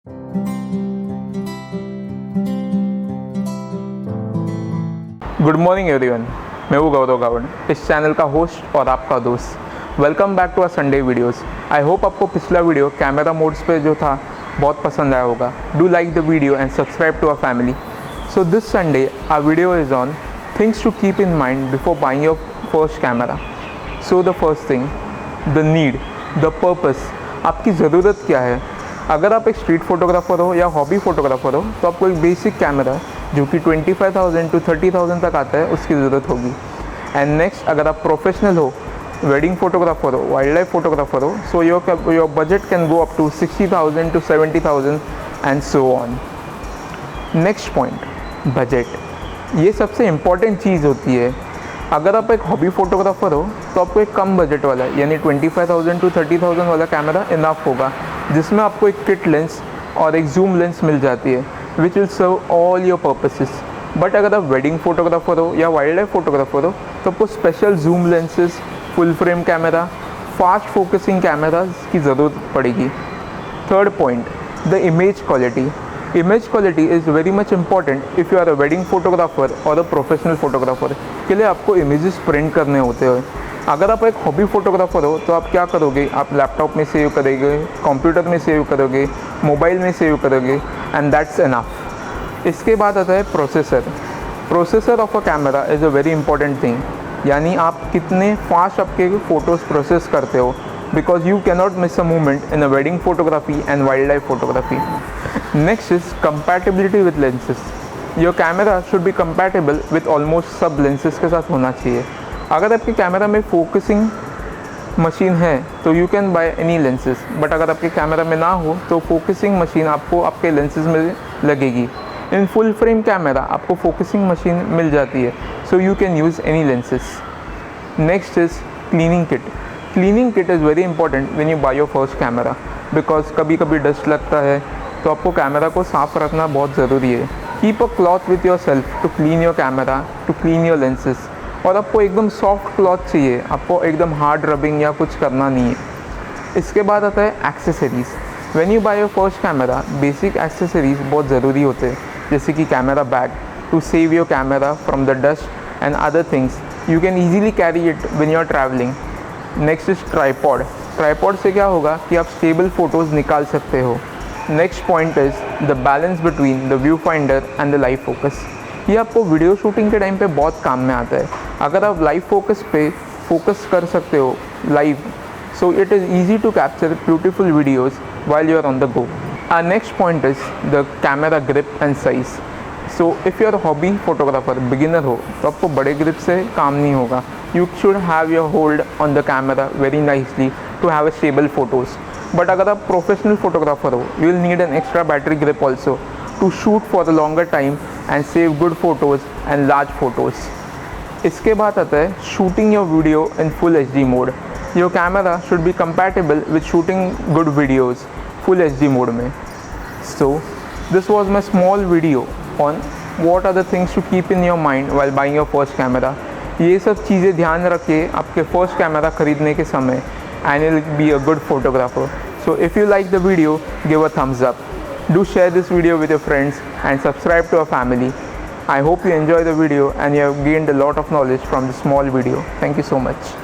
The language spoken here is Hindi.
गुड मॉर्निंग एवरीवन, मैं हूँ गौरव गावड़, इस चैनल का होस्ट और आपका दोस्त। Welcome back to our Sunday videos. I hope आपको पिछला वीडियो कैमरा मोड्स पे जो था बहुत पसंद आया होगा। Do like the video and subscribe to our family. So this Sunday our video is on things to keep in mind before buying your first camera. So the first thing, the need, the purpose, आपकी ज़रूरत क्या है। अगर आप एक स्ट्रीट फोटोग्राफर हो या हॉबी फोटोग्राफर हो तो आपको एक बेसिक कैमरा जो कि 25,000 to 30,000 तक आता है उसकी ज़रूरत होगी। एंड नेक्स्ट, अगर आप प्रोफेशनल हो, वेडिंग फोटोग्राफर हो, वाइल्ड लाइफ फोटोग्राफर हो, so your budget can go up to 60,000 to 70,000 and so on. Next point, budget. ये सबसे इम्पॉर्टेंट चीज़ होती है। अगर आप एक हॉबी फोटोग्राफर हो तो आपको एक कम बजट वाला यानी 25,000 to 30,000 वाला कैमरा इनफ होगा, जिसमें आपको एक किट लेंस और एक जूम लेंस मिल जाती है which will serve all your purposes. But अगर आप वेडिंग फोटोग्राफर हो या वाइल्ड लाइफ फोटोग्राफर हो तो आपको special zoom lenses, full frame camera, fast focusing cameras की ज़रूरत पड़ेगी। Third point, the image quality. Image quality is very much important if you are a wedding photographer और अ प्रोफेशनल फोटोग्राफर के लिए आपको इमेजेस प्रिंट करने होते हैं। अगर आप एक हॉबी फोटोग्राफर हो तो आप क्या करोगे, आप लैपटॉप में सेव करोगे, कंप्यूटर में सेव करोगे, मोबाइल में सेव करोगे एंड दैट्स इनफ। इसके बाद आता है processor. Processor of a camera is a very important thing, यानी आप कितने फास्ट आपके फ़ोटोज़ प्रोसेस करते हो, because you can not miss a moment in a wedding photography and wild life photography. Next is compatibility with lenses. Your camera should be compatible with almost सब लेंसेज के साथ होना चाहिए। अगर आपके कैमरा में फोकसिंग मशीन है तो you can by any lenses, but अगर आपके कैमरा में ना हो तो फोकसिंग मशीन आपको आपके लेंसेज में लगेगी। इन फुल फ्रेम कैमरा आपको फोकसिंग मशीन मिल जाती है, so you can use any lenses. Next is cleaning kit. Cleaning kit is very important when you buy your first camera, because कभी कभी डस्ट लगता है तो आपको कैमरा को साफ़ रखना बहुत ज़रूरी है। Keep a cloth with yourself to clean your camera, to clean your lenses. और आपको एकदम सॉफ्ट क्लॉथ चाहिए, आपको एकदम हार्ड रबिंग या कुछ करना नहीं है। इसके बाद आता है accessories. When you buy your first camera, basic accessories बहुत ज़रूरी होते हैं, जैसे कि camera bag to save your camera from the dust and other things. You can easily carry it when you are travelling. Next is tripod. Tripod से क्या होगा कि आप स्टेबल फ़ोटोज़ निकाल सकते हो। Next point is the balance between the view finder and the live focus. ये आपको वीडियो शूटिंग के टाइम पे बहुत काम में आता है। अगर आप लाइव फोकस पे फोकस कर सकते हो live, so it is easy to capture beautiful videos while you are on the go. Our next point is the camera grip and size. So if you are hobby photographer, beginner हो, तो आपको बड़े ग्रिप से काम नहीं होगा। You should have your hold on the camera very nicely to have a stable photos. But अगर आप प्रोफेशनल फोटोग्राफर हो, you will need an extra battery grip also to shoot for a longer time and save good photos and large photos. इसके बाद आता है shooting your video in full HD mode. Your camera should be compatible with shooting good videos full HD mode में. So this was my small video on what are the things to keep in your mind while buying your first camera. ये सब चीज़ें ध्यान रखिए आपके फर्स्ट कैमरा खरीदने के समय and you'll be a good photographer. So if you like the video, give a thumbs up. Do share this video with your friends and subscribe to our family. I hope you enjoy the video and you have gained a lot of knowledge from this small video. Thank you so much.